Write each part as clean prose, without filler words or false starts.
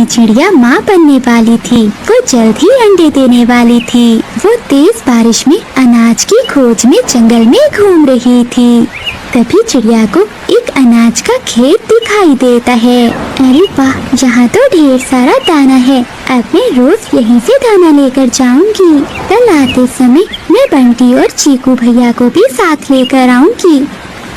चांदनी चिड़िया माँ बनने वाली थी। वो जल्द ही अंडे देने वाली थी। वो तेज बारिश में अनाज की खोज में जंगल में घूम रही थी। तभी चिड़िया को एक अनाज का खेत दिखाई देता है। अरे वाह, यहाँ तो ढेर सारा दाना है। अब मैं रोज यहीं से दाना लेकर जाऊंगी। कल आते समय मैं बंटी और चीकू भैया को भी साथ लेकर आऊंगी।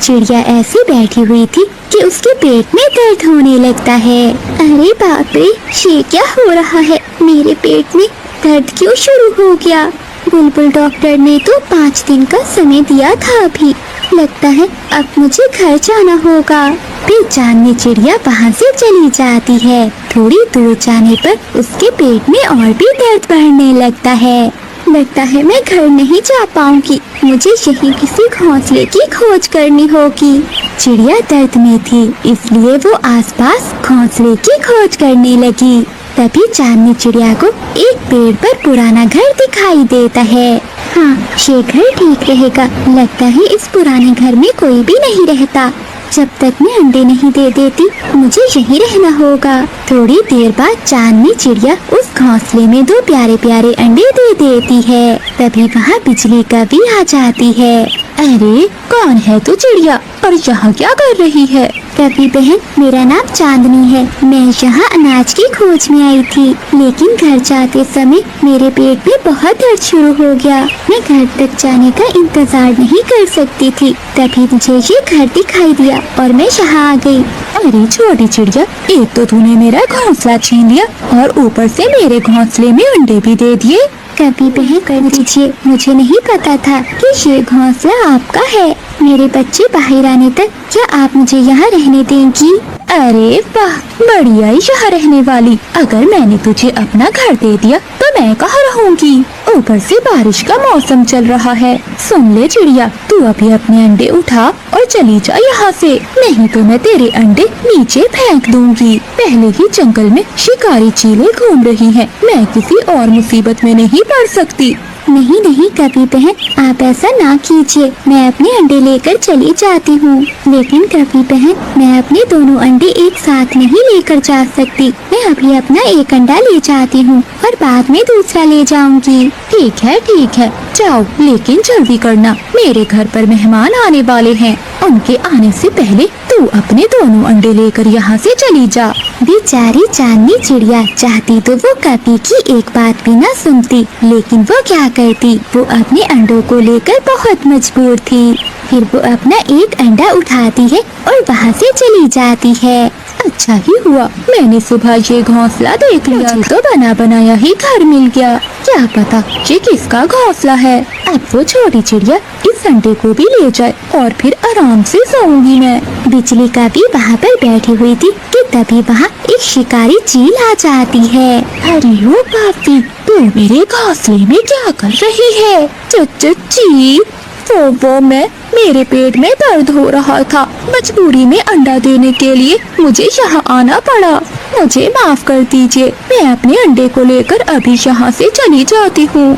चिड़िया ऐसे बैठी हुई थी कि उसके पेट में दर्द होने लगता है। अरे बाप रे, ये क्या हो रहा है? मेरे पेट में दर्द क्यों शुरू हो गया? बुलबुल डॉक्टर ने तो 5 दिन का समय दिया था अभी। लगता है अब मुझे घर जाना होगा। फिर चांदनी चिड़िया वहाँ से चली जाती है। थोड़ी दूर जाने पर उसके पेट में और भी दर्द बढ़ने लगता है। लगता है मैं घर नहीं जा पाऊंगी। मुझे यहीं किसी घोंसले की खोज करनी होगी। चिड़िया दर्द में थी, इसलिए वो आसपास घोंसले की खोज करने लगी। तभी चांदनी चिड़िया को एक पेड़ पर पुराना घर दिखाई देता है। हाँ, ये घर ठीक रहेगा। लगता है इस पुराने घर में कोई भी नहीं रहता। जब तक मैं अंडे नहीं दे देती, मुझे यहीं रहना होगा। थोड़ी देर बाद चांदनी चिड़िया उस घोंसले में 2 प्यारे प्यारे अंडे दे देती है। तभी वहाँ बिजली का भी आ जाती है। अरे कौन है तू चिड़िया, और यहाँ क्या कर रही है? कभी बहन, मेरा नाम चांदनी है। मैं यहाँ अनाज की खोज में आई थी, लेकिन घर जाते समय मेरे पेट में बहुत दर्द शुरू हो गया। मैं घर तक जाने का इंतजार नहीं कर सकती थी। तभी मुझे ये घर दिखाई दिया और मैं यहाँ आ गई। अरे छोटी चिड़िया, एक तो तूने मेरा घोंसला छीन लिया और ऊपर से मेरे घोंसले में अंडे भी दे दिए। कभी बहन कर दीजिए, मुझे नहीं पता था कि ये घोंसला आपका है। मेरे बच्चे बाहर आने तक क्या आप मुझे यहाँ रहने देंगी? अरे वाह, बढ़िया ही यहाँ रहने वाली। अगर मैंने तुझे अपना घर दे दिया तो मैं कहाँ रहूंगी? ऊपर से बारिश का मौसम चल रहा है। सुन ले चिड़िया, तू अभी अपने अंडे उठा और चली जा यहाँ से, नहीं तो मैं तेरे अंडे नीचे फेंक दूंगी। पहले ही जंगल में शिकारी चीलें घूम रही हैं। मैं किसी और मुसीबत में नहीं पड़ सकती। नहीं नहीं कभी बहन, आप ऐसा ना कीजिए। मैं अपने अंडे लेकर चली जाती हूँ। लेकिन कभी बहन, मैं अपने दोनों अंडे एक साथ नहीं लेकर जा सकती। मैं अभी अपना एक अंडा ले जाती हूँ और बाद में दूसरा ले जाऊंगी। ठीक है, जाओ, लेकिन जल्दी करना। मेरे घर पर मेहमान आने वाले हैं। उनके आने से पहले तू अपने दोनों अंडे लेकर यहाँ से चली जा। बेचारी चांदनी चिड़िया चाहती तो वो कभी की एक बात भी न सुनती, लेकिन वो क्या करती, वो अपने अंडों को लेकर बहुत मजबूर थी। फिर वो अपना एक अंडा उठाती है और वहाँ से चली जाती है। अच्छा ही हुआ मैंने सुबह ये घोंसला देख लिया, तो बना बनाया ही घर मिल गया। क्या पता ये किसका घोंसला है। अब वो छोटी चिड़िया इस अंडे को भी ले जाए और फिर आराम से सोऊंगी मैं। बिजली का भी वहाँ पर बैठी हुई थी कि तभी वहाँ एक शिकारी चील आ जाती है। अरे ओ पापी, तू मेरे घोंसले में क्या कर रही है? चील, वो मैं, मेरे पेट में दर्द हो रहा था। मजबूरी में अंडा देने के लिए मुझे यहाँ आना पड़ा। मुझे माफ कर दीजिए। मैं अपने अंडे को लेकर अभी यहाँ से चली जाती हूँ।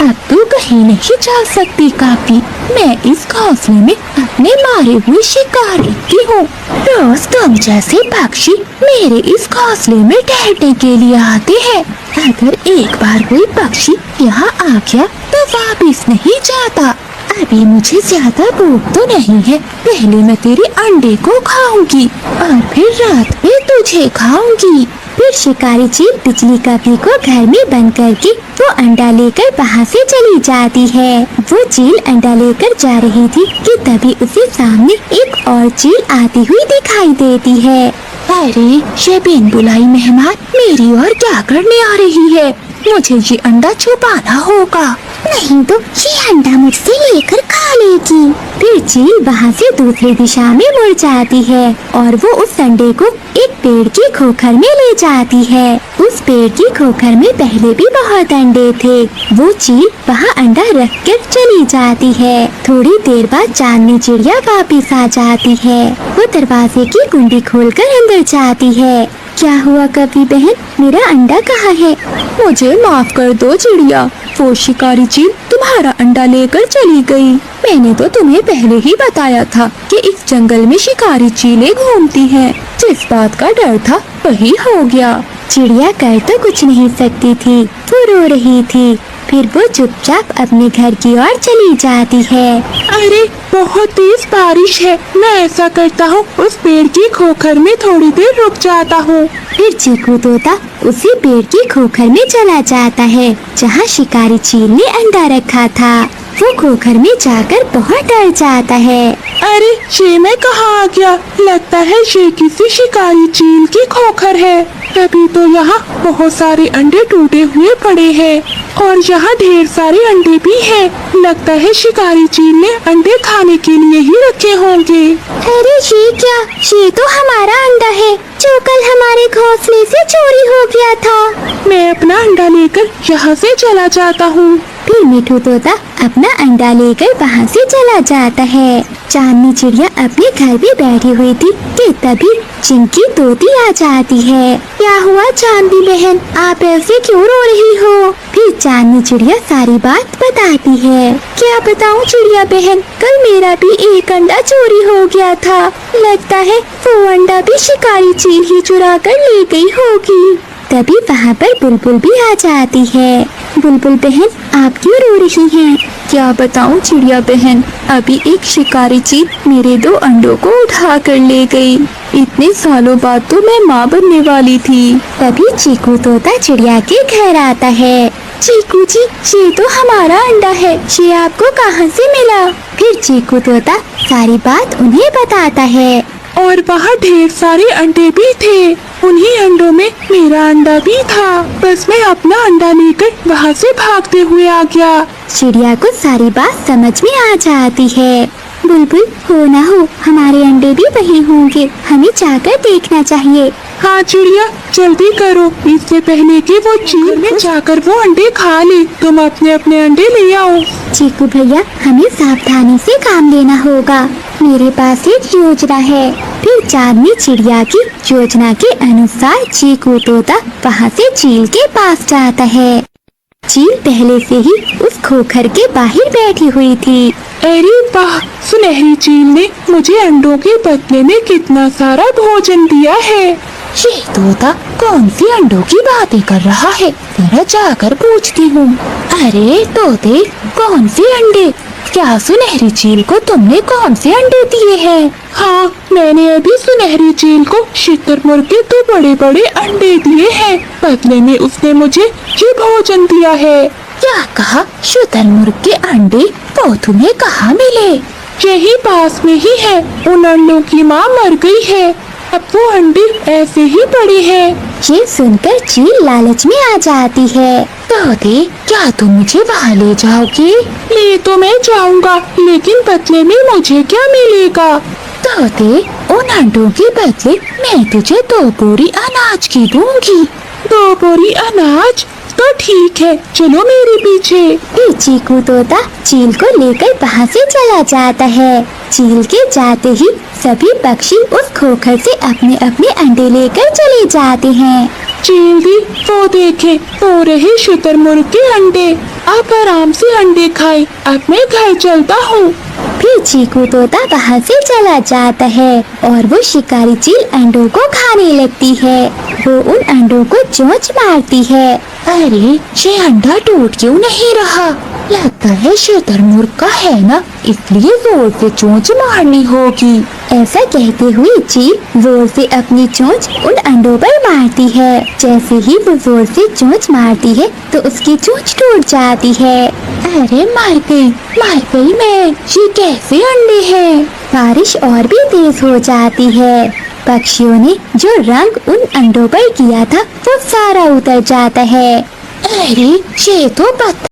अब तू कहीं नहीं जा सकती काफी। मैं इस घोंसले में अपने मारे हुए शिकारी की हूँ। रोज तुम जैसे पक्षी मेरे इस घोंसले में ठहरने के लिए आते हैं। अगर एक बार कोई पक्षी यहाँ आ गया तो वापिस नहीं जाता। अभी मुझे ज्यादा भूख तो नहीं है। पहले मैं तेरे अंडे को खाऊंगी और फिर रात में तुझे खाऊंगी। फिर शिकारी चील बिजली कपी को घर में बंद करके वो अंडा लेकर वहाँ से चली जाती है। वो चील अंडा लेकर जा रही थी कि तभी उसे सामने एक और चील आती हुई दिखाई देती है। अरे ये बिन बुलाई मेहमान मेरी और क्या करने आ रही है? मुझे ये अंडा छुपाना होगा, नहीं तो ये अंडा मुझसे लेकर खा लेगी। फिर चील वहाँ से दूसरी दिशा में मुड़ जाती है और वो उस अंडे को एक पेड़ की खोखर में ले जाती है। उस पेड़ की खोखर में पहले भी बहुत अंडे थे। वो चील वहाँ अंडा रख कर चली जाती है। थोड़ी देर बाद चांदनी चिड़िया वापिस आ जाती है। वो दरवाजे की कुंडी खोलकर अंदर जाती है। क्या हुआ कवि बहन, मेरा अंडा कहाँ है? मुझे माफ कर दो चिड़िया, वो शिकारी चील तुम्हारा अंडा लेकर चली गई। मैंने तो तुम्हें पहले ही बताया था कि इस जंगल में शिकारी चीलें घूमती हैं। जिस बात का डर था वही हो गया। चिड़िया कर तो कुछ नहीं सकती थी, वो रो रही थी। फिर वो चुपचाप अपने घर की ओर चली जाती है। अरे बहुत तेज बारिश है, मैं ऐसा करता हूँ उस पेड़ की खोखर में थोड़ी देर रुक जाता हूँ। फिर चीकू तोता उसी पेड़ की खोखर में चला जाता है जहाँ शिकारी चील ने अंडा रखा था। वो खोखर में जाकर बहुत डर जाता है। अरे ये मैं कहाँ आ गया? लगता है ये किसी शिकारी चील की खोखर है। तभी तो यहाँ बहुत सारे अंडे टूटे हुए पड़े हैं और यहाँ ढेर सारे अंडे भी हैं। लगता है शिकारी चील ने अंडे खाने के लिए ही रखे होंगे। अरे ये क्या? ये तो हमारा अंडा है जो कल हमारे घोंसले से चोरी हो गया था। मैं अपना अंडा लेकर यहाँ से चला जाता हूँ। फिर मिठू तोता अपना अंडा लेकर वहाँ से चला जाता है। चांदनी चिड़िया अपने घर में बैठी हुई थी कि तभी चिंकी तोती आ जाती है। क्या हुआ चांदनी बहन, आप ऐसे क्यों रो रही हो? फिर चांदनी चिड़िया सारी बात बताती है। क्या बताऊँ चिड़िया बहन, कल मेरा भी एक अंडा चोरी हो गया था। लगता है वो अंडा भी शिकारी चील ही चुरा कर ले गई होगी। तभी वहाँ पर बुलबुल भी आ जाती है। बुलबुल बहन, आप क्यों रो रही हैं? क्या बताऊं चिड़िया बहन, अभी एक शिकारी चील मेरे 2 अंडों को उठा कर ले गई। इतने सालों बाद तो मैं माँ बनने वाली थी। तभी चीकू तोता चिड़िया के घर आता है। चीकू जी, ये तो हमारा अंडा है, ये आपको कहाँ से मिला? फिर चीकू तोता सारी बात उन्हें बताता है। और वहाँ ढेर सारे अंडे भी थे। उन्हीं अंडों में मेरा अंडा भी था। बस मैं अपना अंडा लेकर वहाँ से भागते हुए आ गया। चिड़िया को सारी बात समझ में आ जाती है। बुलबुल, हो ना हो हमारे अंडे भी वही होंगे, हमें जाकर देखना चाहिए। हाँ चिड़िया, जल्दी करो, इससे पहले कि वो चील में जाकर वो अंडे खा ले। तुम अपने अपने अंडे ले आओ। चीकू भैया, हमें सावधानी से काम लेना होगा। मेरे पास एक योजना है। फिर चांदनी चिड़िया की योजना के अनुसार चीकू तोता वहाँ से चील के पास जाता है। चील पहले से ही उस खोखर के बाहर बैठी हुई थी। अरे वाह, सुनहरी चील ने मुझे अंडों के बदले में कितना सारा भोजन दिया है। ये तोता कौन सी अंडों की बातें कर रहा है, जरा जाकर पूछती हूँ। अरे तोते, कौन से अंडे? क्या सुनहरी चील को तुमने कौन से अंडे दिए हैं? हाँ, मैंने अभी सुनहरी चील को शुतुरमुर्ग के 2 बड़े बड़े अंडे दिए हैं। बदले में उसने मुझे ये भोजन दिया है। क्या कहा? शुतुरमुर्ग के अंडे? वो तुम्हें कहाँ मिले? यही पास में ही है। उन अंडों की माँ मर गई है, अब वो अंडे ऐसे ही पड़े हैं। ये सुनकर चील लालच में आ जाती है। तोते, क्या तुम मुझे वहाँ ले जाओगे? ले तो मैं जाऊंगा, लेकिन बदले में मुझे क्या मिलेगा? तोते, उन अंडों के बदले मैं तुझे 2 बोरी अनाज की दूंगी। 2 बोरी अनाज? तो ठीक है, चलो मेरे पीछे। फिर चीकू तोता चील को लेकर वहाँ से चला जाता है। चील के जाते ही सभी पक्षी उस खोखर से अपने अपने अंडे लेकर चले जाते हैं। चील दी, वो देखे, वो रहे शुतुरमुर्ग के अंडे। आप आराम से अंडे खाए, अब मैं घर चलता हूँ। फिर चीकू तोता वहाँ से चला जाता है और वो शिकारी चील अंडों को खाने लगती है। वो उन अंडों को चोंच मारती है। अरे, ये अंडा टूट क्यों नहीं रहा? लगता है शुतुरमुर्ग का है ना, इसलिए जोर से चोंच मारनी होगी। ऐसा कहते हुए चील जोर से अपनी चोंच उन अंडों पर मारती है। जैसे ही वो जोर से चोंच मारती है तो उसकी चोंच टूट जाती है। अरे मर गई मैं। ये कैसे अंडे हैं? बारिश और भी तेज हो जाती है। पक्षियों ने जो रंग उन अंडों पर किया था वो सारा उतर जाता है। अरे, ये तो पत्थर